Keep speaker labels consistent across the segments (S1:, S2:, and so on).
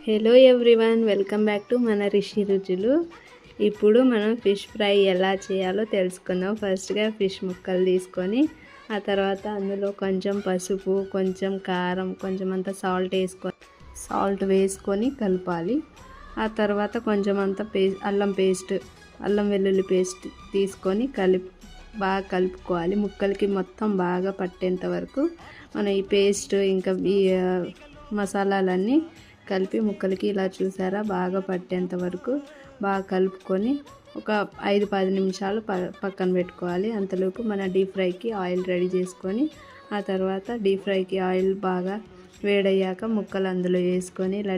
S1: Hello everyone, welcome back to మన రిషి రుచులు. ఇప్పుడు మనం ఫిష్ ఫ్రై ఎలా చేయాలో తెలుసుకుందాం. ఫస్ట్గా ఫిష్ ముక్కలు తీసుకొని ఆ తర్వాత అందులో కొంచెం పసుపు, కొంచెం కారం, కొంచెం అంత సాల్ట్ వేసుకొని కలపాలి. ఆ తర్వాత కొంచెం అంత అల్లం వెల్లుల్లి పేస్ట్ తీసుకొని బాగా కలుపుకోవాలి. ముక్కలకి మొత్తం బాగా పట్టేంత వరకు మనం ఈ పేస్ట్ ఇంకా ఈ మసాలాలన్నీ కలిపి ముక్కలకి ఇలా చూసారా బాగా పట్టేంత వరకు బాగా కలుపుకొని ఒక 5-10 నిమిషాలు పక్కన పెట్టుకోవాలి. అంతలోపు మన డీప్ ఫ్రైకి ఆయిల్ రెడీ చేసుకొని ఆ తర్వాత డీప్ ఫ్రైకి ఆయిల్ బాగా వేడయ్యాక ముక్కలు అందులో వేసుకొని ఇలా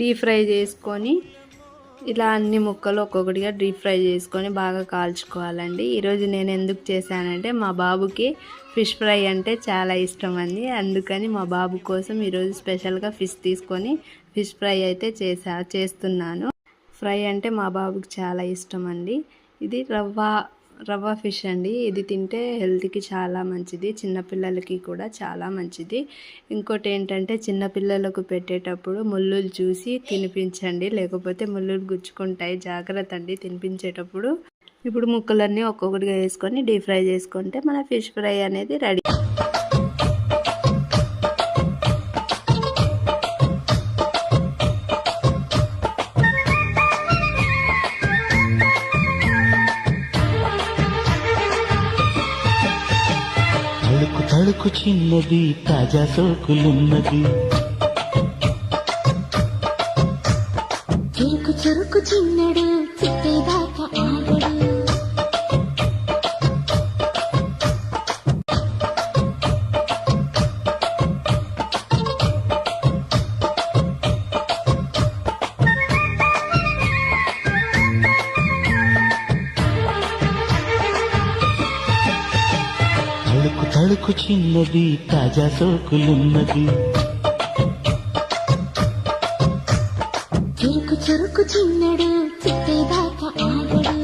S1: డీప్ ఫ్రై చేసుకొని ఇలా అన్ని ముక్కలు ఒక్కొక్కటిగా డీప్ ఫ్రై చేసుకొని బాగా కాల్చుకోవాలండి. ఈరోజు నేను ఎందుకు చేశానంటే మా బాబుకి ఫిష్ ఫ్రై అంటే చాలా ఇష్టం అండి. అందుకని మా బాబు కోసం ఈరోజు స్పెషల్గా ఫిష్ తీసుకొని ఫిష్ ఫ్రై అయితే చేస్తున్నాను. ఫ్రై అంటే మా బాబుకి చాలా ఇష్టం అండి. ఇది రవ్వ ఫిష్ అండి. ఇది తింటే హెల్త్కి చాలా మంచిది, చిన్నపిల్లలకి కూడా చాలా మంచిది. ఇంకోటి ఏంటంటే చిన్నపిల్లలకు పెట్టేటప్పుడు ముళ్ళులు చూసి తినిపించండి, లేకపోతే ముళ్ళులు గుచ్చుకుంటాయి. జాగ్రత్త అండి తినిపించేటప్పుడు. ఇప్పుడు ముక్కలన్నీ ఒక్కొక్కటిగా వేసుకొని డీప్ ఫ్రై చేసుకుంటే మన ఫిష్ ఫ్రై అనేది రెడీ.
S2: తళుకు చిన్నది తాజా సోకులున్నది,
S3: చురుకు చిన్నడు చిట్టేదాకా ఆగడు.
S2: తళుకు చిన్నది తాజా సోకులున్నది,
S3: చురుకు చిన్నడు చిట్టేదాకా ఆగడు.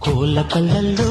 S2: కోళ్ళ కళ్ళల్లో